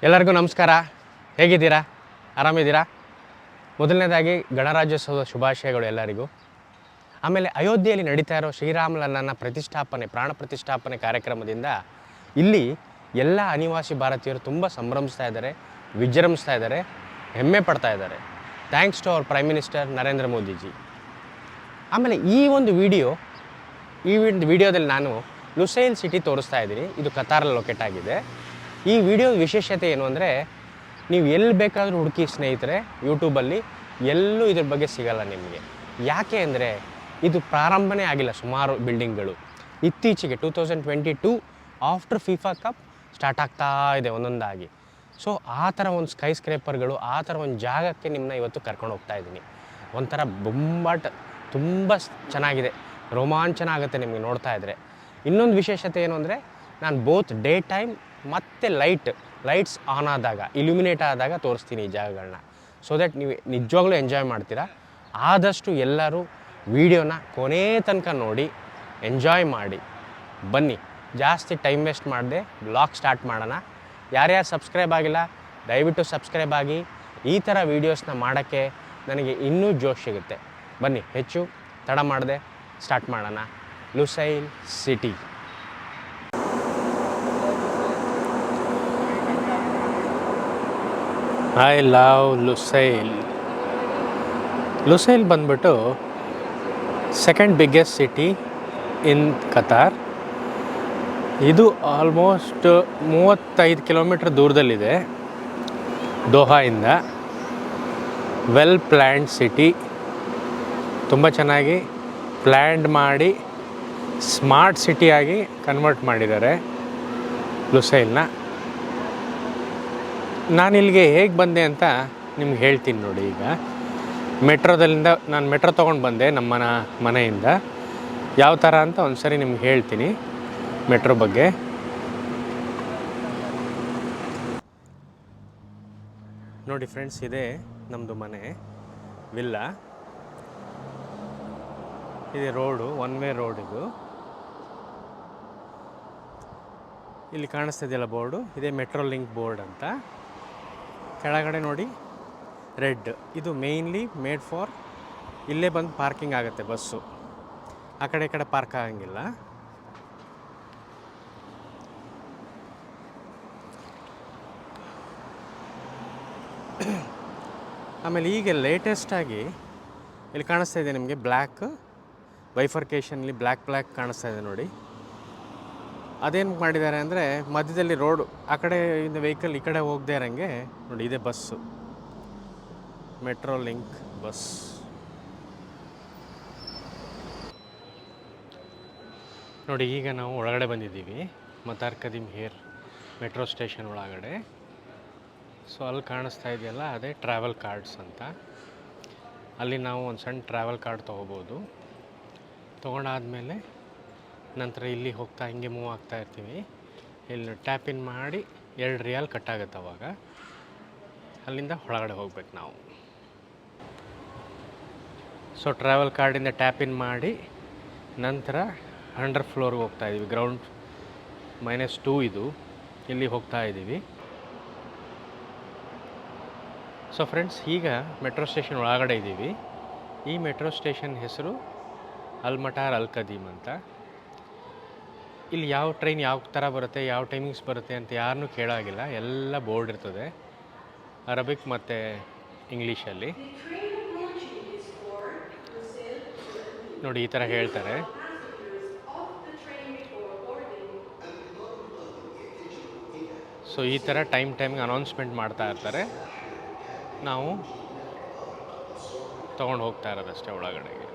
ಎಲ್ಲರಿಗೂ ನಮಸ್ಕಾರ. ಹೇಗಿದ್ದೀರಾ? ಆರಾಮಿದ್ದೀರಾ? ಮೊದಲನೇದಾಗಿ ಗಣರಾಜ್ಯೋತ್ಸವದ ಶುಭಾಶಯಗಳು ಎಲ್ಲರಿಗೂ. ಆಮೇಲೆ ಅಯೋಧ್ಯೆಯಲ್ಲಿ ನಡೀತಾ ಇರೋ ಶ್ರೀರಾಮಲಲ್ಲನ ಪ್ರತಿಷ್ಠಾಪನೆ, ಪ್ರಾಣ ಪ್ರತಿಷ್ಠಾಪನೆ ಕಾರ್ಯಕ್ರಮದಿಂದ ಇಲ್ಲಿ ಎಲ್ಲ ಅನಿವಾಸಿ ಭಾರತೀಯರು ತುಂಬ ಸಂಭ್ರಮಿಸ್ತಾ ಇದ್ದಾರೆ, ವಿಜೃಂಭಿಸ್ತಾ ಇದ್ದಾರೆ, ಹೆಮ್ಮೆ ಪಡ್ತಾ ಇದ್ದಾರೆ. Thanks to our prime minister Narendra Modiji. ಆಮೇಲೆ ಈ ಒಂದು ವಿಡಿಯೋದಲ್ಲಿ ನಾನು ಲುಸೈಲ್ ಸಿಟಿ ತೋರಿಸ್ತಾ ಇದ್ದೀನಿ. ಇದು ಕತಾರಲ್ಲಿ ಲೊಕೇಟ್ ಆಗಿದೆ. ಈ ವಿಡಿಯೋದ ವಿಶೇಷತೆ ಏನು ಅಂದರೆ, ನೀವು ಎಲ್ಲಿ ಬೇಕಾದರೂ ಹುಡುಕಿ ಸ್ನೇಹಿತರೆ, ಯೂಟ್ಯೂಬಲ್ಲಿ ಎಲ್ಲೂ ಇದ್ರ ಬಗ್ಗೆ ಸಿಗಲ್ಲ ನಿಮಗೆ. ಯಾಕೆ ಅಂದರೆ ಇದು ಪ್ರಾರಂಭನೇ ಆಗಿಲ್ಲ. ಸುಮಾರು ಬಿಲ್ಡಿಂಗ್ಗಳು ಇತ್ತೀಚೆಗೆ 2022 ಆಫ್ಟರ್ ಫಿಫಾ ಕಪ್ ಸ್ಟಾರ್ಟ್ ಆಗ್ತಾ ಇದೆ ಒಂದೊಂದಾಗಿ. ಸೊ ಆ ಥರ ಒಂದು ಸ್ಕೈ ಸ್ಕ್ರೇಪರ್ಗಳು, ಆ ಥರ ಒಂದು ಜಾಗಕ್ಕೆ ನಿಮ್ಮನ್ನ ಇವತ್ತು ಕರ್ಕೊಂಡು ಹೋಗ್ತಾ ಇದ್ದೀನಿ. ಒಂಥರ ಬೊಂಬಾಟ್, ತುಂಬ ಚೆನ್ನಾಗಿದೆ, ರೋಮಾಂಚನ ಆಗುತ್ತೆ ನಿಮಗೆ ನೋಡ್ತಾ ಇದ್ದರೆ. ಇನ್ನೊಂದು ವಿಶೇಷತೆ ಏನು ಅಂದರೆ, ನಾನು ಬೋತ್ ಡೇ ಟೈಮ್ ಮತ್ತು ಲೈಟ್ಸ್ ಆನ್ ಆದಾಗ, ಇಲ್ಯುಮಿನೇಟ್ ಆದಾಗ ತೋರಿಸ್ತೀನಿ ಈ ಜಾಗಗಳನ್ನ. ಸೊ ದ್ಯಾಟ್ ನೀವು ನಿಜವಾಗ್ಲೂ ಎಂಜಾಯ್ ಮಾಡ್ತೀರಾ. ಆದಷ್ಟು ಎಲ್ಲರೂ ವೀಡಿಯೋನ ಕೊನೆ ತನಕ ನೋಡಿ ಎಂಜಾಯ್ ಮಾಡಿ. ಬನ್ನಿ, ಜಾಸ್ತಿ ಟೈಮ್ ವೇಸ್ಟ್ ಮಾಡದೆ ಬ್ಲಾಗ್ ಸ್ಟಾರ್ಟ್ ಮಾಡೋಣ. ಯಾರ್ಯಾರು ಸಬ್ಸ್ಕ್ರೈಬ್ ಆಗಿಲ್ಲ ದಯವಿಟ್ಟು ಸಬ್ಸ್ಕ್ರೈಬ್ ಆಗಿ. ಈ ಥರ ವೀಡಿಯೋಸ್ನ ಮಾಡೋಕ್ಕೆ ನನಗೆ ಇನ್ನೂ ಜೋಶ್ ಸಿಗುತ್ತೆ. ಬನ್ನಿ, ಹೆಚ್ಚು ತಡ ಮಾಡದೆ ಸ್ಟಾರ್ಟ್ ಮಾಡೋಣ. Lusail city. I love Lusail. Lusail ಬಂದ್ಬಿಟ್ಟು second biggest city in Qatar. ಇದು ಆಲ್ಮೋಸ್ಟ್ 35 ಕಿಲೋಮೀಟ್ರ್ ದೂರದಲ್ಲಿದೆ ದೋಹಾಯಿಂದ. ವೆಲ್ ಪ್ಲ್ಯಾಂಡ್ ಸಿಟಿ, ತುಂಬ ಚೆನ್ನಾಗಿ ಪ್ಲ್ಯಾಂಡ್ ಮಾಡಿ ಸ್ಮಾರ್ಟ್ ಸಿಟಿಯಾಗಿ ಕನ್ವರ್ಟ್ ಮಾಡಿದ್ದಾರೆ ಲುಸೈಲ್ನ. ನಾನು ಇಲ್ಲಿಗೆ ಹೇಗೆ ಬಂದೆ ಅಂತ ನಿಮ್ಗೆ ಹೇಳ್ತೀನಿ ನೋಡಿ. ಈಗ ನಾನು ಮೆಟ್ರೋ ತೊಗೊಂಡು ಬಂದೆ ನಮ್ಮ ಮನೆಯಿಂದ. ಯಾವ ಥರ ಅಂತ ಒಂದು ಸರಿ ನಿಮ್ಗೆ ಹೇಳ್ತೀನಿ ಮೆಟ್ರೋ ಬಗ್ಗೆ. ನೋಡಿ ಫ್ರೆಂಡ್ಸ್, ಇದೆ ನಮ್ಮದು ಮನೆ, ವಿಲ್ಲಾ. ಇದೆ ರೋಡು, ಒನ್ ವೇ ರೋಡ್ ಇದು. ಇಲ್ಲಿ ಕಾಣಿಸ್ತಾ ಇದೆಯಲ್ಲ ಬೋರ್ಡು, ಇದೇ ಮೆಟ್ರೋ ಲಿಂಕ್ ಬೋರ್ಡ್ ಅಂತ. ಕೆಳಗಡೆ ನೋಡಿ ರೆಡ್, ಇದು ಮೇಯ್ನ್ಲಿ ಮೇಡ್ ಫಾರ್ ಇಲ್ಲೇ ಬಂದು ಪಾರ್ಕಿಂಗ್ ಆಗುತ್ತೆ ಬಸ್ಸು. ಆ ಕಡೆ ಈ ಕಡೆ ಪಾರ್ಕ್ ಆಗಂಗಿಲ್ಲ. ಆಮೇಲೆ ಈಗ ಲೇಟೆಸ್ಟಾಗಿ ಇಲ್ಲಿ ಕಾಣಿಸ್ತಾ ಇದೆ ನಿಮಗೆ ಬ್ಲ್ಯಾಕ್ ಬೈಫರ್ಕೇಷನ್ಲಿ ಬ್ಲ್ಯಾಕ್ ಕಾಣಿಸ್ತಾ ಇದೆ ನೋಡಿ. ಅದೇನು ಮಾಡಿದ್ದಾರೆ ಅಂದರೆ, ಮಧ್ಯದಲ್ಲಿ ರೋಡು ಆ ಕಡೆ ಇಂದ ವೆಹಿಕಲ್ ಈ ಕಡೆ ಹೋಗದೇ ಇರೋಂಗೆ ನೋಡಿ, ಇದೆ ಬಸ್ಸು, ಮೆಟ್ರೋ ಲಿಂಕ್ ಬಸ್. ನೋಡಿ, ಈಗ ನಾವು ಒಳಗಡೆ ಬಂದಿದ್ದೀವಿ, ಮತಾರ್ ಕದೀಮ್ ಹೇರ್ ಮೆಟ್ರೋ ಸ್ಟೇಷನ್ ಒಳಗಡೆ. ಸೊ ಅಲ್ಲಿ ಕಾಣಿಸ್ತಾ ಇದೆಯಲ್ಲ, ಅದೇ ಟ್ರಾವೆಲ್ ಕಾರ್ಡ್ಸ್ ಅಂತ. ಅಲ್ಲಿ ನಾವು ಒಂದು ಸಣ್ಣ ಟ್ರಾವೆಲ್ ಕಾರ್ಡ್ ತೊಗೋಬೋದು. ತೊಗೊಂಡಾದಮೇಲೆ ನಂತರ ಇಲ್ಲಿ ಹೋಗ್ತಾ ಹಿಂಗೆ ಮೂವ್ ಆಗ್ತಾ ಇರ್ತೀವಿ. ಇಲ್ಲಿ ಟ್ಯಾಪ್ ಇನ್ ಮಾಡಿ 2 ರಿಯಾಲ್ ಕಟ್ಟಾಗುತ್ತೆ. ಅವಾಗ ಅಲ್ಲಿಂದ ಒಳಗಡೆ ಹೋಗ್ಬೇಕು ನಾವು. ಸೊ ಟ್ರಾವೆಲ್ ಕಾರ್ಡಿಂದ ಟ್ಯಾಪ್ ಇನ್ ಮಾಡಿ ನಂತರ 100th ಫ್ಲೋರ್ಗೆ ಹೋಗ್ತಾ ಇದ್ದೀವಿ. ಗ್ರೌಂಡ್ -2 ಇದು, ಇಲ್ಲಿ ಹೋಗ್ತಾ ಇದ್ದೀವಿ. ಸೊ ಫ್ರೆಂಡ್ಸ್, ಈಗ ಮೆಟ್ರೋ ಸ್ಟೇಷನ್ ಒಳಗಡೆ ಇದ್ದೀವಿ. ಈ ಮೆಟ್ರೋ ಸ್ಟೇಷನ್ ಹೆಸರು ಅಲ್ ಮಟಾರ್ ಅಲ್ ಕದೀಮ್ ಅಂತ. ಇಲ್ಲಿ ಯಾವ ಟ್ರೈನ್ ಯಾವ ಥರ ಬರುತ್ತೆ, ಯಾವ ಟೈಮಿಂಗ್ಸ್ ಬರುತ್ತೆ ಅಂತ ಯಾರನ್ನೂ ಕೇಳೋಗಿಲ್ಲ. ಎಲ್ಲ ಬೋರ್ಡ್ ಇರ್ತದೆ, ಅರಬಿಕ್ ಮತ್ತು ಇಂಗ್ಲೀಷಲ್ಲಿ. ನೋಡಿ, ಈ ಥರ ಹೇಳ್ತಾರೆ. ಸೊ ಈ ಥರ ಟೈಮಿಗೆ ಅನೌನ್ಸ್ಮೆಂಟ್ ಮಾಡ್ತಾ ಇರ್ತಾರೆ. ನಾವು ತೊಗೊಂಡು ಹೋಗ್ತಾ ಇರೋದಷ್ಟೇ ಒಳಗಡೆಗೆ.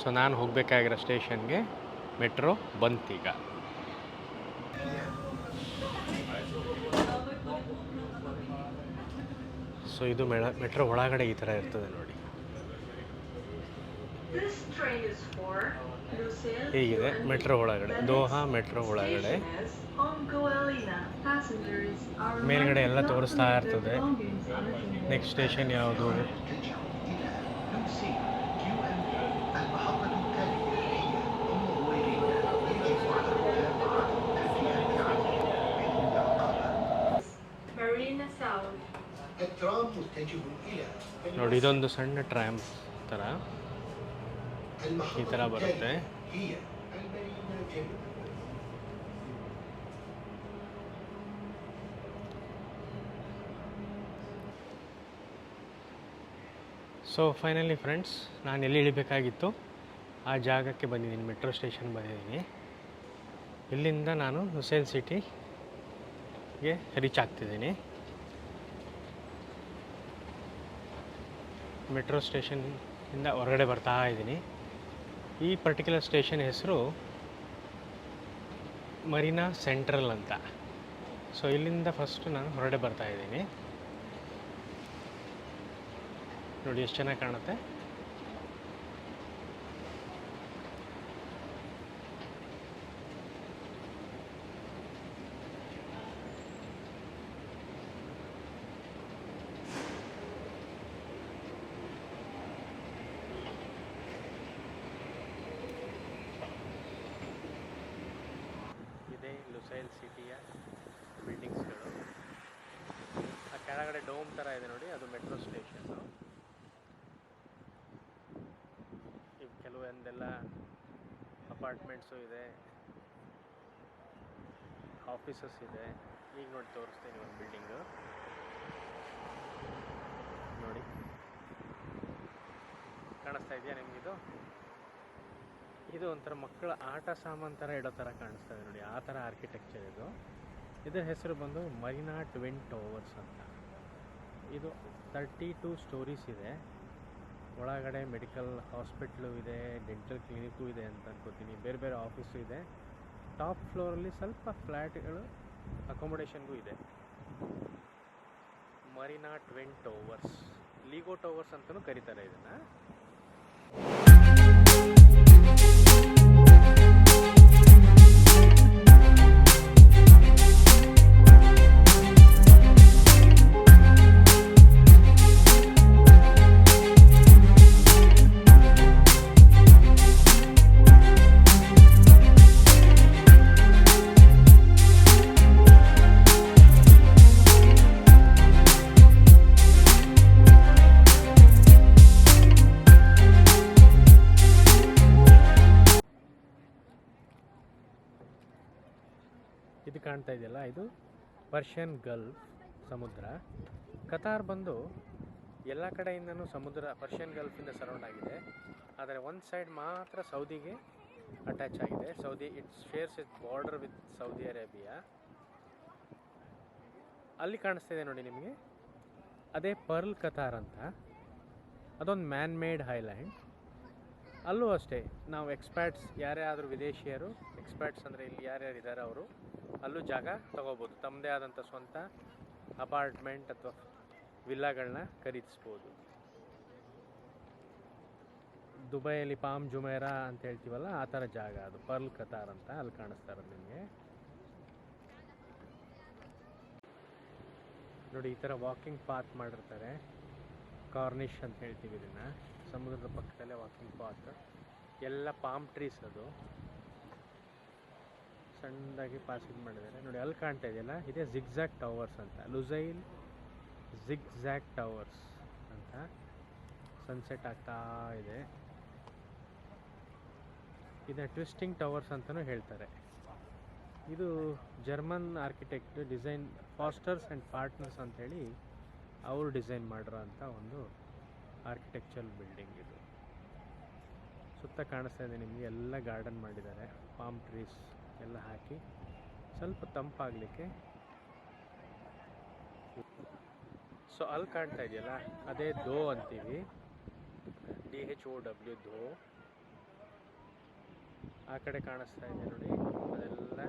ಸೊ ನಾನು ಹೋಗಬೇಕಾಗಿರೋ ಸ್ಟೇಷನ್ಗೆ ಮೆಟ್ರೋ ಬಂತೀಗ. ಸೊ ಇದು ಮೆಟ್ರೋ ಒಳಗಡೆ ಈ ಥರ ಇರ್ತದೆ ನೋಡಿ. ಹೀಗಿದೆ ಮೆಟ್ರೋ ಒಳಗಡೆ, ದೋಹಾ ಮೆಟ್ರೋ ಒಳಗಡೆ. ಮೇಲ್ಗಡೆ ಎಲ್ಲ ತೋರಿಸ್ತಾ ಇರ್ತದೆ ನೆಕ್ಸ್ಟ್ ಸ್ಟೇಷನ್ ಯಾವುದು. ನೋಡಿ, ಇದೊಂದು ಸಣ್ಣ ಟ್ರ್ಯಾಮ್ ಥರ ಈ ಥರ ಬರುತ್ತೆ. ಸೊ ಫೈನಲಿ ಫ್ರೆಂಡ್ಸ್, ನಾನು ಎಲ್ಲಿ ಇಳಿಬೇಕಾಗಿತ್ತು ಆ ಜಾಗಕ್ಕೆ ಬಂದಿದ್ದೀನಿ, ಮೆಟ್ರೋ ಸ್ಟೇಷನ್ ಬಂದಿದ್ದೀನಿ. ಇಲ್ಲಿಂದ ನಾನು ಹುಸೇನ್ ಸಿಟಿಗೆ ರೀಚ್ ಆಗ್ತಿದ್ದೀನಿ. ಮೆಟ್ರೋ ಸ್ಟೇಷನ್ನಿಂದ ಹೊರಗಡೆ ಬರ್ತಾ ಇದ್ದೀನಿ. ಈ ಪರ್ಟಿಕ್ಯುಲರ್ ಸ್ಟೇಷನ್ ಹೆಸರು ಮರೀನಾ ಸೆಂಟ್ರಲ್ ಅಂತ. ಸೊ ಇಲ್ಲಿಂದ ಫಸ್ಟು ನಾನು ಹೊರಗಡೆ ಬರ್ತಾ ಇದ್ದೀನಿ. ನೋಡಿ ಎಷ್ಟು ಚೆನ್ನಾಗಿ ಕಾಣುತ್ತೆ. ಇದೇ ಲುಸೈಲ್ ಸಿಟಿಯ ಬಿಲ್ಡಿಂಗ್ಸ್ಗಳು. ಆ ಕೆಳಗಡೆ ಡೋಮ್ ಥರ ಇದೆ ನೋಡಿ, ಅದು ಮೆಟ್ರೋ ಸ್ಟೇಷನ್ನು. ಕೆಲವೊಂದೆಲ್ಲ ಅಪಾರ್ಟ್ಮೆಂಟ್ಸು ಇದೆ, ಆಫೀಸಸ್ ಇದೆ. ಈಗ ನೋಡಿ ತೋರಿಸ್ತೀನಿ ಒಂದು ಬಿಲ್ಡಿಂಗು ನೋಡಿ, ಕಾಣಿಸ್ತಾ ಇದೆಯಾ ನಿಮಗಿದು? ಇದು ಒಂಥರ ಮಕ್ಕಳ ಆಟ ಸಾಮಾನು ಥರ ಇಡೋ ಥರ ಕಾಣಿಸ್ತಾ ಇದೆ ನೋಡಿ, ಆ ಥರ ಆರ್ಕಿಟೆಕ್ಚರ್ ಇದು. ಇದರ ಹೆಸರು ಬಂದು ಮರೀನಾ ಟ್ವಿನ್ ಟವರ್ಸ್ ಅಂತ. ಇದು 32 ಸ್ಟೋರೀಸ್ ಇದೆ. ಒಳಗಡೆ ಮೆಡಿಕಲ್ ಹಾಸ್ಪಿಟ್ಲು ಇದೆ, ಡೆಂಟಲ್ ಕ್ಲಿನಿಕ್ಕು ಇದೆ ಅಂತ ಅನ್ಕೋತೀನಿ. ಬೇರೆ ಬೇರೆ ಆಫೀಸು ಇದೆ. ಟಾಪ್ ಫ್ಲೋರಲ್ಲಿ ಸ್ವಲ್ಪ ಫ್ಲ್ಯಾಟ್ಗಳು ಅಕೊಮೊಡೇಷನ್ಗೂ ಇದೆ. Marina twin towers, Lego towers ಅಂತಲೂ ಕರೀತಾರೆ ಇದನ್ನು. ಇದು ಕಾಣ್ತಾ ಇದೆಯಲ್ಲ, ಇದು ಪರ್ಷಿಯನ್ ಗಲ್ಫ್ ಸಮುದ್ರ. ಕತಾರ್ ಬಂದು ಎಲ್ಲ ಕಡೆಯಿಂದನೂ ಸಮುದ್ರ ಪರ್ಷಿಯನ್ ಗಲ್ಫಿಂದ ಸರೌಂಡ್ ಆಗಿದೆ. ಆದರೆ ಒಂದು ಸೈಡ್ ಮಾತ್ರ ಸೌದಿಗೆ ಅಟ್ಯಾಚ್ ಆಗಿದೆ. Saudi it shares it border with Saudi Arabia. ಅಲ್ಲಿ ಕಾಣಿಸ್ತಾ ಇದೆ ನೋಡಿ ನಿಮಗೆ, ಅದೇ ಪರ್ಲ್ ಕತಾರ್ ಅಂತ. ಅದೊಂದು ಮ್ಯಾನ್ ಮೇಡ್ ಐಲ್ಯಾಂಡ್. ಅಲ್ಲೂ ಅಷ್ಟೇ, ನಾವು ಎಕ್ಸ್ಪ್ಯಾಟ್ಸ್ ಯಾರೇ ಆದರೂ ವಿದೇಶಿಯರು, ಎಕ್ಸ್ಪ್ಯಾಟ್ಸ್ ಅಂದರೆ ಇಲ್ಲಿ ಯಾರ್ಯಾರು ಇದ್ದಾರೆ ಅವರು ಅಲ್ಲೂ ಜಾಗ ತಗೋಬೋದು. ತಮ್ಮದೇ ಆದಂಥ ಸ್ವಂತ ಅಪಾರ್ಟ್ಮೆಂಟ್ ಅಥವಾ ವಿಲ್ಲಾಗಳನ್ನ ಖರೀದಿಸ್ಬೋದು. ದುಬೈಯಲ್ಲಿ ಪಾಮ್ ಜುಮೇರಾ ಅಂತ ಹೇಳ್ತೀವಲ್ಲ, ಆ ಥರ ಜಾಗ ಅದು ಪರ್ಲ್ ಕತಾರ್ ಅಂತ. ಅಲ್ಲಿ ಕಾಣಿಸ್ತಾ ಇರೋದು ನಿಮಗೆ ನೋಡಿ. ಈ ಥರ ವಾಕಿಂಗ್ ಪಾತ್ ಮಾಡಿರ್ತಾರೆ, ಕಾರ್ನಿಷ್ ಅಂತ ಹೇಳ್ತೀವಿ ಇದನ್ನು. ಸಮುದ್ರದ ಪಕ್ಕದಲ್ಲೇ ವಾಕಿಂಗ್ ಪಾತ್, ಎಲ್ಲ ಪಾಮ್ ಟ್ರೀಸ್. ಅದು ಸಣ್ಣದಾಗಿ ಪಾಸ್ ಇದು ಮಾಡಿದ್ದಾರೆ ನೋಡಿ. ಅಲ್ಲಿ ಕಾಣ್ತಾ ಇದೆಯಲ್ಲ, ಇದೇ ಜಿಗ್ಜ್ಯಾಗ್ ಟವರ್ಸ್ ಅಂತ, ಲುಸೈಲ್ ಜಿಗ್ಜ್ಯಾಗ್ ಟವರ್ಸ್ ಅಂತ. ಸನ್ಸೆಟ್ ಆಗ್ತಾ ಇದೆ. ಇದನ್ನು ಟ್ವಿಸ್ಟಿಂಗ್ ಟವರ್ಸ್ ಅಂತಲೂ ಹೇಳ್ತಾರೆ. ಇದು German architect design Fosters and partners ಅಂಥೇಳಿ ಅವರು ಡಿಸೈನ್ ಮಾಡಿರೋ ಅಂಥ ಒಂದು ಆರ್ಕಿಟೆಕ್ಚರಲ್ ಬಿಲ್ಡಿಂಗ್ ಇದು. ಸುತ್ತ ಕಾಣಿಸ್ತಾ ಇದೆ ನಿಮಗೆ, ಎಲ್ಲ ಗಾರ್ಡನ್ ಮಾಡಿದ್ದಾರೆ, ಪಾಮ್ ಟ್ರೀಸ್ ಎಲ್ಲ ಹಾಕಿ ಸ್ವಲ್ಪ ತಂಪಾಗಲಿಕ್ಕೆ. ಸೊ ಅಲ್ಲಿ ಕಾಣ್ತಾ ಇದೆಯಲ್ಲ, ಅದೇ ದೋ ಅಂತೀವಿ, DHOW ದೋ. ಆ ಕಡೆ ಕಾಣಿಸ್ತಾ ಇದೆ ನೋಡಿ, ಅದೆಲ್ಲ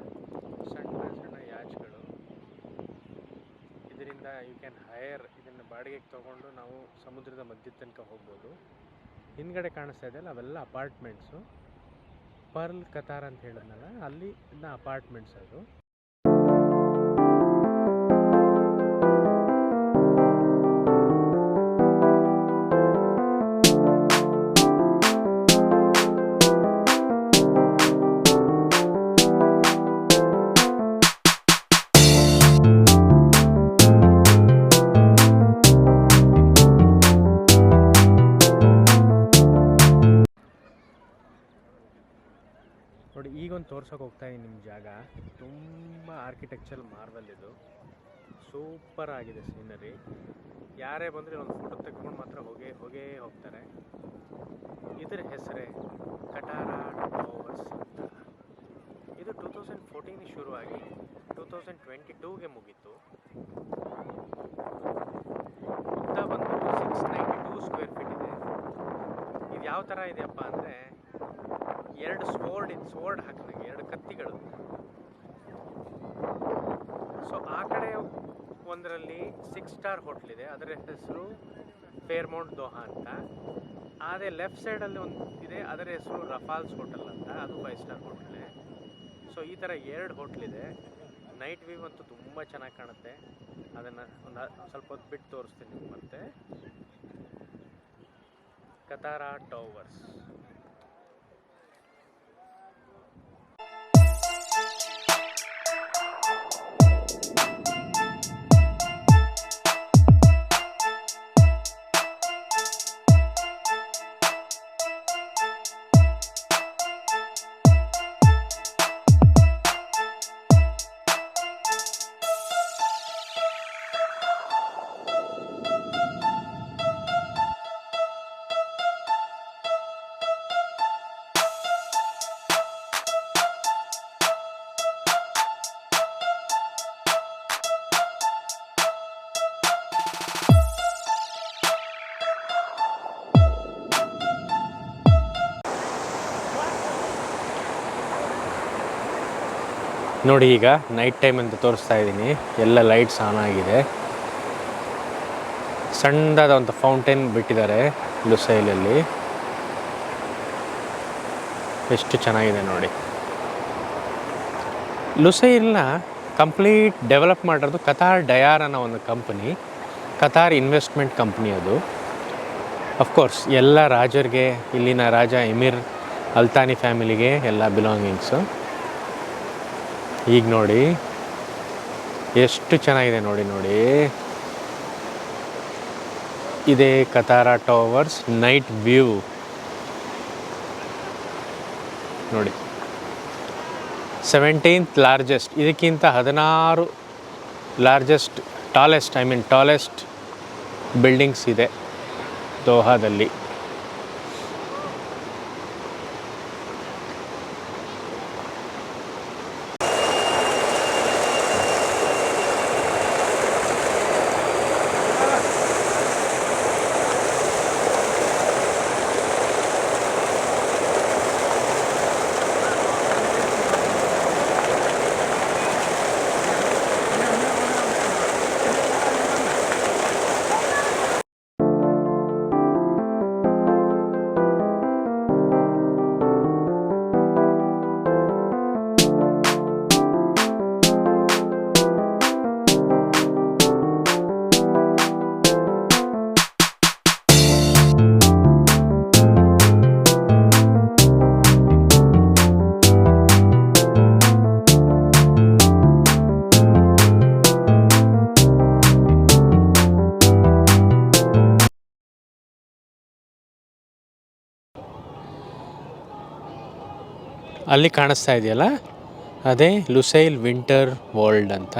ಸಣ್ಣ ಸಣ್ಣ ಯಾಚ್ಗಳು. ಇದರಿಂದ ಯು ಕ್ಯಾನ್ ಹೈರ್, ಇದನ್ನು ಬಾಡಿಗೆಗೆ ತೊಗೊಂಡು ನಾವು ಸಮುದ್ರದ ಮಧ್ಯದ ತನಕ ಹೋಗ್ಬೋದು. ಹಿಂದ್ಗಡೆ ಕಾಣಿಸ್ತಾ ಇದೆಯಲ್ಲ, ಅವೆಲ್ಲ ಅಪಾರ್ಟ್ಮೆಂಟ್ಸು. ಪರ್ಲ್ ಕತಾರ್ ಅಂತ ಹೇಳಿದ್ನಲ್ಲ, ಅಲ್ಲಿ ಅಪಾರ್ಟ್ಮೆಂಟ್ಸ್ ಅದು. ಈಗೊಂದು ತೋರ್ಸೋಕೆ ಹೋಗ್ತಾಯಿದ್ದೀನಿ ನಿಮ್ಮ ಜಾಗ. ತುಂಬ ಆರ್ಕಿಟೆಕ್ಚರ್ ಮಾರ್ವೆಲ್ ಇದು. ಸೂಪರ್ ಆಗಿದೆ ಸೀನರಿ. ಯಾರೇ ಬಂದರೆ ಒಂದು ಫೋಟೋ ತೆಗೆದುಕೊಂಡು ಮಾತ್ರ ಹೋಗೇ ಹೋಗ್ತಾರೆ. ಇದರ ಹೆಸರೇ ಕಟಾರಾ ಟವರ್ಸ್ ಅಂತ. ಇದು 2014 ಶುರುವಾಗಿ 2022ಗೆ ಮುಗೀತು. ಉದ್ದ ಬಂದು 692 ಸ್ಕ್ವೇರ್ ಫೀಟ್ ಇದೆ. ಇದು ಯಾವ ಥರ ಇದೆಯಪ್ಪ ಅಂದರೆ, ಎರಡು ಸ್ವೋರ್ಡ್ ಹಾಕಿದಂಗೆ, ಎರಡು ಕತ್ತಿಗಳು. ಸೊ ಆ ಕಡೆ ಒಂದರಲ್ಲಿ 6 ಸ್ಟಾರ್ ಹೋಟ್ಲ್ ಇದೆ, ಅದರ ಹೆಸರು ಫೇರ್ಮೌಂಟ್ ದೋಹಾ ಅಂತ. ಅದೇ ಲೆಫ್ಟ್ ಸೈಡಲ್ಲಿ ಒಂದು ಇದೆ, ಅದರ ಹೆಸರು ರಫಾಲ್ಸ್ ಹೋಟೆಲ್ ಅಂತ, ಅದು 5 ಸ್ಟಾರ್ ಹೋಟ್ಲೆ. ಸೊ ಈ ಥರ 2 ಹೋಟ್ಲಿದೆ. ನೈಟ್ ವ್ಯೂ ಅಂತೂ ತುಂಬ ಚೆನ್ನಾಗಿ ಕಾಣುತ್ತೆ. ಅದನ್ನು ಒಂದು ಸ್ವಲ್ಪ ಹೊತ್ತು ಬಿಟ್ಟು ತೋರಿಸ್ತೀನಿ ನಿಮ್ಗೆ ಮತ್ತೆ. ಕತಾರಾ ಟವರ್ಸ್. ನೋಡಿ, ಈಗ ನೈಟ್ ಟೈಮ್ ಅಂತ ತೋರಿಸ್ತಾ ಇದ್ದೀನಿ. ಎಲ್ಲ ಲೈಟ್ಸ್ ಆನ್ ಆಗಿದೆ. ಸಣ್ಣದಾದ ಒಂದು ಫೌಂಟೇನ್ ಬಿಟ್ಟಿದ್ದಾರೆ ಲುಸೈಲಲ್ಲಿ. ಎಷ್ಟು ಚೆನ್ನಾಗಿದೆ ನೋಡಿ. ಲುಸೈಲ್ನ ಕಂಪ್ಲೀಟ್ ಡೆವಲಪ್ ಮಾಡಿರೋದು ಕತಾರ್ ಡಯಾರ್ ಅನ್ನೋ ಒಂದು ಕಂಪನಿ. ಕತಾರ್ ಇನ್ವೆಸ್ಟ್ಮೆಂಟ್ ಕಂಪ್ನಿ ಅದು. ಅಫ್ಕೋರ್ಸ್ ಎಲ್ಲ ರಾಜರಿಗೆ, ಇಲ್ಲಿನ ರಾಜ ಎಮಿರ್ ಅಲ್ತಾನಿ ಫ್ಯಾಮಿಲಿಗೆ ಎಲ್ಲ ಬಿಲಾಂಗಿಂಗ್ಸು. ಈಗ ನೋಡಿ ಎಷ್ಟು ಚೆನ್ನಾಗಿದೆ ನೋಡಿ. ಇದೇ ಕತಾರಾ ಟವರ್ಸ್ ನೈಟ್ ವ್ಯೂ ನೋಡಿ. 17th ಲಾರ್ಜೆಸ್ಟ್, ಇದಕ್ಕಿಂತ 16 ಲಾರ್ಜೆಸ್ಟ್ ಟಾಲೆಸ್ಟ್ ಬಿಲ್ಡಿಂಗ್ಸ್ ಇದೆ ದೋಹಾದಲ್ಲಿ. ಅಲ್ಲಿ ಕಾಣಿಸ್ತಾ ಇದೆಯಲ್ಲ, ಅದೇ ಲುಸೈಲ್ ವಿಂಟರ್ ವರ್ಲ್ಡ್ ಅಂತ.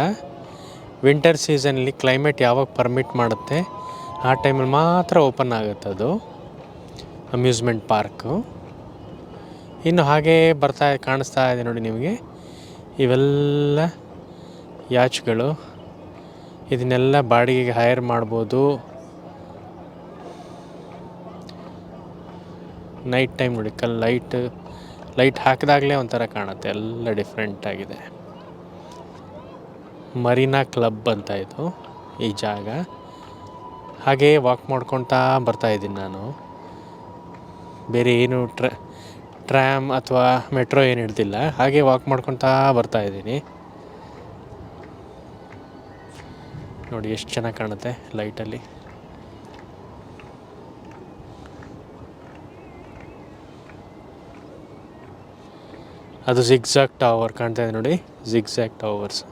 ವಿಂಟರ್ ಸೀಸನಲ್ಲಿ ಕ್ಲೈಮೇಟ್ ಯಾವಾಗ ಪರ್ಮಿಟ್ ಮಾಡುತ್ತೆ ಆ ಟೈಮಲ್ಲಿ ಮಾತ್ರ ಓಪನ್ ಆಗುತ್ತೆ ಅದು ಅಮ್ಯೂಸ್ಮೆಂಟ್ ಪಾರ್ಕು. ಇನ್ನು ಹಾಗೇ ಕಾಣಿಸ್ತಾ ಇದೆ ನೋಡಿ ನಿಮಗೆ. ಇವೆಲ್ಲ ಯಾಚ್ಗಳು. ಇದನ್ನೆಲ್ಲ ಬಾಡಿಗೆಗೆ ಹೈರ್ ಮಾಡ್ಬೋದು. ನೈಟ್ ಟೈಮ್ ನೋಡಿ, ಲೈಟ್ ಹಾಕಿದಾಗಲೇ ಒಂಥರ ಕಾಣುತ್ತೆ. ಎಲ್ಲ ಡಿಫ್ರೆಂಟ್ ಆಗಿದೆ. ಮರೀನಾ ಕ್ಲಬ್ ಅಂತ ಇದು ಈ ಜಾಗ. ಹಾಗೇ ವಾಕ್ ಮಾಡ್ಕೊತಾ ಬರ್ತಾಯಿದ್ದೀನಿ ನಾನು. ಬೇರೆ ಏನು ಟ್ರ್ಯಾಮ್ ಅಥವಾ ಮೆಟ್ರೋ ಏನು ಹಿಡ್ದಿಲ್ಲ. ಹಾಗೆ ವಾಕ್ ಮಾಡ್ಕೊತಾ ಬರ್ತಾಯಿದ್ದೀನಿ ನೋಡಿ. ಎಷ್ಟು ಚೆನ್ನಾಗಿ ಕಾಣುತ್ತೆ ಲೈಟಲ್ಲಿ. ಅದು ಜಿಗ್ಜಾಗ್ ಟವರ್ ಕಾಣ್ತಾ ಇದೆ ನೋಡಿ, ಜಿಗ್ಜಾಗ್ ಟವರ್ಸ್.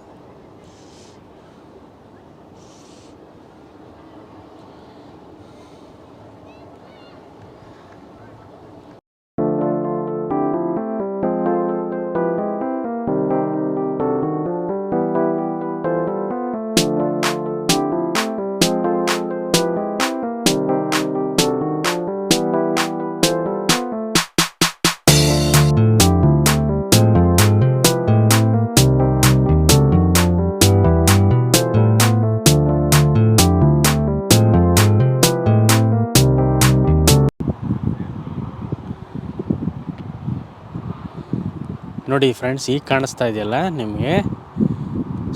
ನೋಡಿ ಫ್ರೆಂಡ್ಸ್, ಈಗ ಕಾಣಿಸ್ತಾ ಇದೆಯಲ್ಲ ನಿಮಗೆ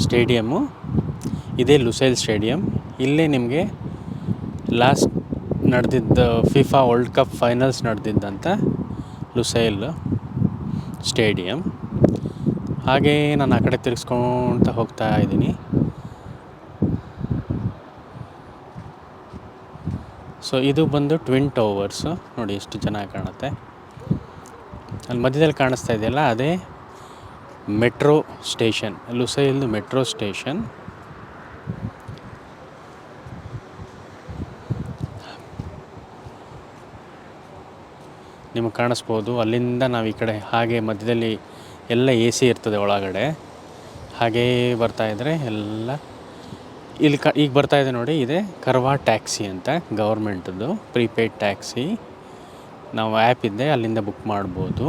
ಸ್ಟೇಡಿಯಮ್ಮು, ಇದೇ ಲುಸೈಲ್ ಸ್ಟೇಡಿಯಮ್. ಇಲ್ಲೇ ನಿಮಗೆ ಲಾಸ್ಟ್ ನಡೆದಿದ್ದ ಫಿಫಾ ವರ್ಲ್ಡ್ ಕಪ್ ಫೈನಲ್ಸ್ ನಡೆದಿದ್ದಂಥ ಲುಸೈಲ್ ಸ್ಟೇಡಿಯಮ್. ಹಾಗೇ ನಾನು ಆ ಕಡೆ ತಿರ್ಗಿಸ್ಕೊಳ್ತಾ ಹೋಗ್ತಾ ಇದ್ದೀನಿ. ಸೊ ಇದು ಬಂದು ಟ್ವಿನ್ ಟವರ್ಸು, ನೋಡಿ ಎಷ್ಟು ಚೆನ್ನಾಗಿ ಕಾಣುತ್ತೆ. ಅಲ್ಲಿ ಮಧ್ಯದಲ್ಲಿ ಕಾಣಿಸ್ತಾ ಇದೆಯಲ್ಲ ಅದೇ ಮೆಟ್ರೋ ಸ್ಟೇಷನ್, ಲುಸೈಲ್ದು ಮೆಟ್ರೋ ಸ್ಟೇಷನ್. ನಿಮಗೆ ಕಾಣಿಸ್ಬೋದು. ಅಲ್ಲಿಂದ ನಾವು ಈ ಕಡೆ ಹಾಗೆ ಮಧ್ಯದಲ್ಲಿ ಎಲ್ಲ ಎ ಸಿ ಇರ್ತದೆ ಒಳಗಡೆ. ಹಾಗೇ ಬರ್ತಾಯಿದ್ರೆ ಎಲ್ಲ ಇಲ್ಲಿ ಈಗ ಬರ್ತಾಯಿದೆ ನೋಡಿ, ಇದೆ ಕರ್ವಾ ಟ್ಯಾಕ್ಸಿ ಅಂತ, ಗೌರ್ಮೆಂಟದ್ದು ಪ್ರೀಪೇಯ್ಡ್ ಟ್ಯಾಕ್ಸಿ. ನಾವು ಆ್ಯಪ್ ಇದೆ, ಅಲ್ಲಿಂದ ಬುಕ್ ಮಾಡ್ಬೋದು.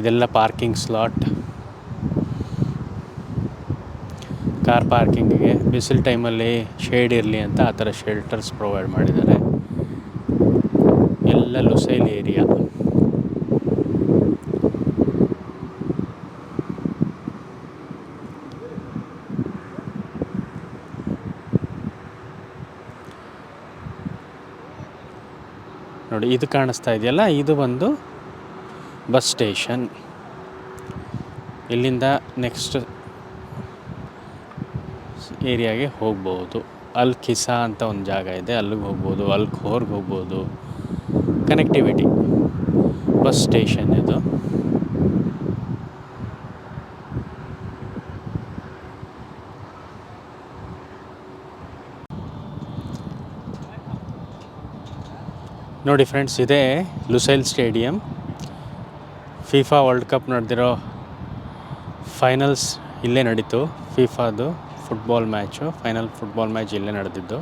ಇದೆಲ್ಲ ಪಾರ್ಕಿಂಗ್ ಸ್ಲಾಟ್, ಕಾರ್ ಪಾರ್ಕಿಂಗಿಗೆ. ಬಿಸಿಲು ಟೈಮಲ್ಲಿ ಶೇಡ್ ಇರಲಿ ಅಂತ ಆ ಥರ ಶೆಲ್ಟರ್ಸ್ ಪ್ರೊವೈಡ್ ಮಾಡಿದ್ದಾರೆ. ಎಲ್ಲ ಲುಸೈಲ್ ಏರಿಯಾ. ನೋಡಿ ಇದು ಕಾಣಿಸ್ತಾ ಇದೆಯಲ್ಲ, ಇದು ಬಂದು ಬಸ್ ಸ್ಟೇಷನ್. ಇಲ್ಲಿಂದ ನೆಕ್ಸ್ಟ್ ಏರಿಯಾಗೆ ಹೋಗ್ಬೋದು. ಅಲ್ ಕಿಸಾ ಅಂತ ಒಂದು ಜಾಗ ಇದೆ, ಅಲ್ಲಿಗೆ ಹೋಗ್ಬೋದು. ಅಲ್ ಖೋರ್ಗೆ ಹೋಗ್ಬೋದು. ಕನೆಕ್ಟಿವಿಟಿ ಬಸ್ ಸ್ಟೇಷನ್ ಇದು. ನೋಡಿ ಫ್ರೆಂಡ್ಸ್, ಇದೇ Lusail stadium. FIFA World Cup ನಡೆದಿರೋ ಫೈನಲ್ಸ್ ಇಲ್ಲೇ ನಡೀತು. ಫಿಫಾದು football match, final football match ಇಲ್ಲೇ ನಡೆದಿದ್ದು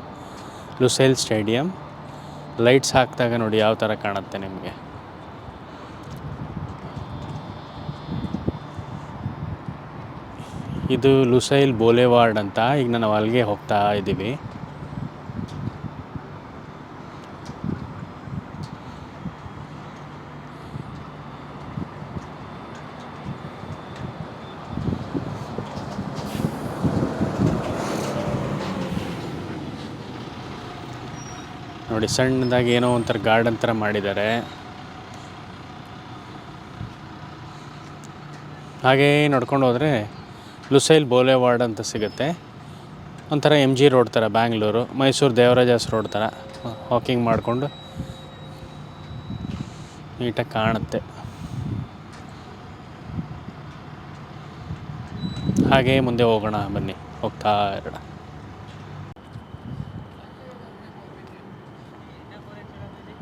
ಲುಸೈಲ್ ಸ್ಟೇಡಿಯಮ್. ಲೈಟ್ಸ್ ಹಾಕಿದಾಗ ನೋಡಿ ಯಾವ ಥರ ಕಾಣುತ್ತೆ ನಿಮಗೆ. ಇದು ಲುಸೈಲ್ ಬೋಲೆವಾರ್ಡ್ ಅಂತ. ಈಗ ನಾವು ಅಲ್ಲಿಗೆ ಹೋಗ್ತಾ ಇದ್ದೀವಿ. ನೋಡಿ ಸಣ್ಣದಾಗಿ ಏನೋ ಒಂಥರ ಗಾರ್ಡನ್ ಥರ ಮಾಡಿದ್ದಾರೆ. ಹಾಗೇ ನಡ್ಕೊಂಡು ಹೋದರೆ ಲುಸೈಲ್ ಬೋಲೆವಾರ್ಡ್ ಅಂತ ಸಿಗುತ್ತೆ. ಒಂಥರ MG ರೋಡ್ ಥರ, ಬ್ಯಾಂಗ್ಳೂರು ಮೈಸೂರು ದೇವರಾಜಾಸ್ ರೋಡ್ ಥರ ವಾಕಿಂಗ್ ಮಾಡಿಕೊಂಡು ನೀಟಾಗಿ ಕಾಣುತ್ತೆ. ಹಾಗೇ ಮುಂದೆ ಹೋಗೋಣ ಬನ್ನಿ, ಹೋಗ್ತಾ ಇರೋಣ.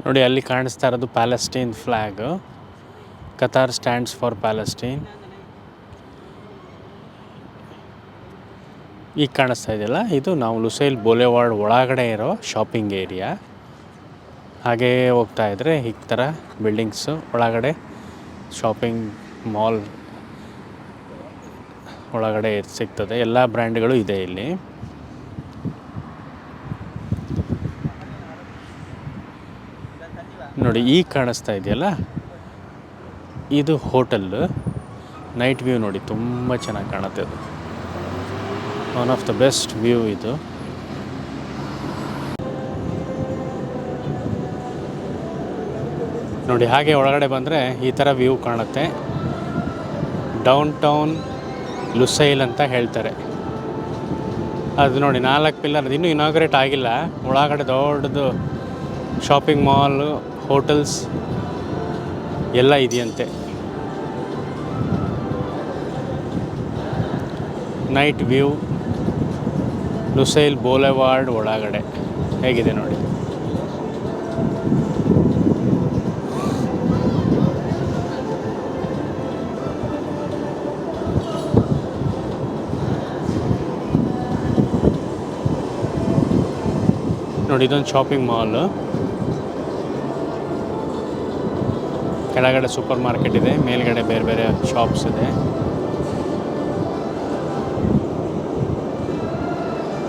ನೋಡಿ ಅಲ್ಲಿ ಕಾಣಿಸ್ತಾ ಇರೋದು Palestine flag. Qatar stands for Palestine. ಈಗ ಕಾಣಿಸ್ತಾ ಇದೆಯಲ್ಲ, ಇದು ನಾವು ಲುಸೈಲ್ ಬೋಲೆವಾರ್ಡ್ ಒಳಗಡೆ ಇರೋ ಶಾಪಿಂಗ್ ಏರಿಯಾ. ಹಾಗೇ ಹೋಗ್ತಾ ಇದ್ದರೆ ಈ ಥರ ಬಿಲ್ಡಿಂಗ್ಸು, ಒಳಗಡೆ ಶಾಪಿಂಗ್ ಮಾಲ್ ಒಳಗಡೆ ಸಿಗ್ತದೆ. ಎಲ್ಲ ಬ್ರ್ಯಾಂಡ್ಗಳು ಇದೆ ಇಲ್ಲಿ. ನೋಡಿ ಈಗ ಕಾಣಿಸ್ತಾ ಇದೆಯಲ್ಲ, ಇದು ಹೋಟೆಲ್. ನೈಟ್ ವ್ಯೂ ನೋಡಿ ತುಂಬ ಚೆನ್ನಾಗಿ ಕಾಣುತ್ತೆ. ಅದು one of the best view ಇದು. ನೋಡಿ ಹಾಗೆ ಒಳಗಡೆ ಬಂದರೆ ಈ ಥರ ವ್ಯೂ ಕಾಣುತ್ತೆ. ಡೌನ್ ಟೌನ್ ಲುಸೈಲ್ ಅಂತ ಹೇಳ್ತಾರೆ. ಅದು ನೋಡಿ 4 ಪಿಲ್ಲರ್, ಅದು ಇನ್ನೂ ಇನಾಗ್ರೇಟ್ ಆಗಿಲ್ಲ. ಒಳಗಡೆ ದೊಡ್ಡದು ಶಾಪಿಂಗ್ ಮಾಲು, ಹೋಟೆಲ್ಸ್ ಎಲ್ಲ ಇದೆಯಂತೆ. ನೈಟ್ ವ್ಯೂ ಲುಸೈಲ್ ಬೋಲೆವಾರ್ಡ್ ಒಳಗಡೆ ಹೇಗಿದೆ ನೋಡಿ. ನೋಡಿ ಇದೊಂದು ಶಾಪಿಂಗ್ ಮಾಲು. ಕೆಳಗಡೆ ಸೂಪರ್ ಮಾರ್ಕೆಟ್ ಇದೆ, ಮೇಲ್ಗಡೆ ಬೇರೆ ಬೇರೆ ಶಾಪ್ಸ್ ಇದೆ.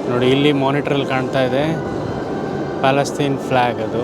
ನೋಡಿ ಇಲ್ಲಿ ಮಾನಿಟ್ರಲ್ಲಿ ಕಾಣ್ತಾ ಇದೆ ಪ್ಯಾಲೆಸ್ತೈನ್ ಫ್ಲ್ಯಾಗ್. ಅದು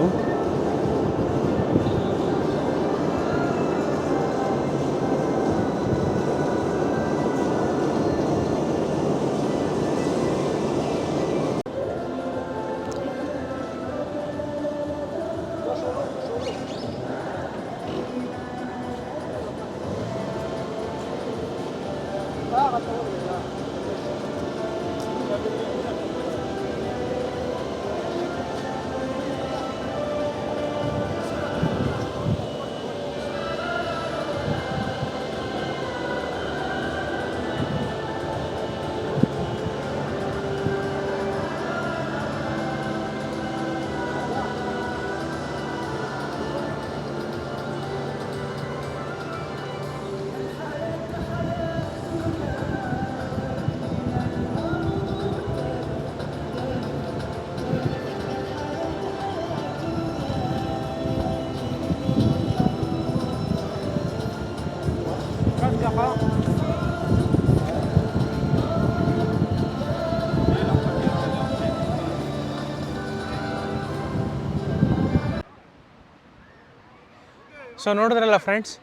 ಸೊ ನೋಡಿದ್ರಲ್ಲ ಫ್ರೆಂಡ್ಸ್,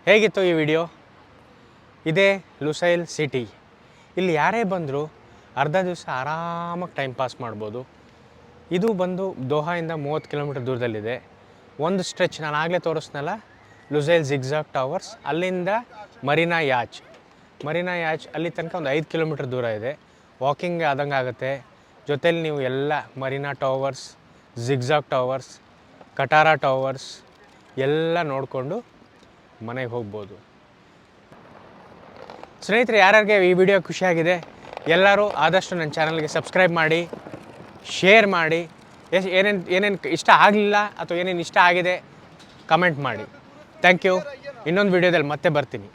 ಹೇಗಿತ್ತು ಈ ವಿಡಿಯೋ? ಇದೇ ಲುಸೈಲ್ ಸಿಟಿ. ಇಲ್ಲಿ ಯಾರೇ ಬಂದರೂ ಅರ್ಧ ದಿವಸ ಆರಾಮಾಗಿ ಟೈಮ್ ಪಾಸ್ ಮಾಡ್ಬೋದು. ಇದು ಬಂದು ದೋಹಾಯಿಂದ 30 ಕಿಲೋಮೀಟರ್ ದೂರದಲ್ಲಿದೆ. ಒಂದು ಸ್ಟ್ರೆಚ್ ನಾನು ಆಗಲೇ ತೋರಿಸ್ನಲ್ಲ, ಲುಸೈಲ್ ಜಿಗ್ಜಾಗ್ ಟವರ್ಸ್, ಅಲ್ಲಿಂದ ಮರೀನಾ ಯಾಚ್ ಅಲ್ಲಿ ತನಕ ಒಂದು 5 ಕಿಲೋಮೀಟರ್ ದೂರ ಇದೆ. ವಾಕಿಂಗ್ ಆದಂಗೆ ಆಗುತ್ತೆ. ಜೊತೇಲಿ ನೀವು ಎಲ್ಲ Marina towers, zigzag towers, Katara towers ಎಲ್ಲ ನೋಡಿಕೊಂಡು ಮನೆಗೆ ಹೋಗ್ಬೋದು. ಸ್ನೇಹಿತರೆ, ಯಾರ್ಯಾರಿಗೆ ಈ ವಿಡಿಯೋ ಖುಷಿಯಾಗಿದೆ ಎಲ್ಲರೂ ಆದಷ್ಟು ನನ್ನ ಚಾನಲ್ಗೆ ಸಬ್ಸ್ಕ್ರೈಬ್ ಮಾಡಿ, ಶೇರ್ ಮಾಡಿ. ಏನೇನು ಇಷ್ಟ ಆಗಲಿಲ್ಲ ಅಥವಾ ಏನೇನು ಇಷ್ಟ ಆಗಿದೆ ಕಮೆಂಟ್ ಮಾಡಿ. Thank you. ಇನ್ನೊಂದು ವಿಡಿಯೋದಲ್ಲಿ ಮತ್ತೆ ಬರ್ತೀನಿ.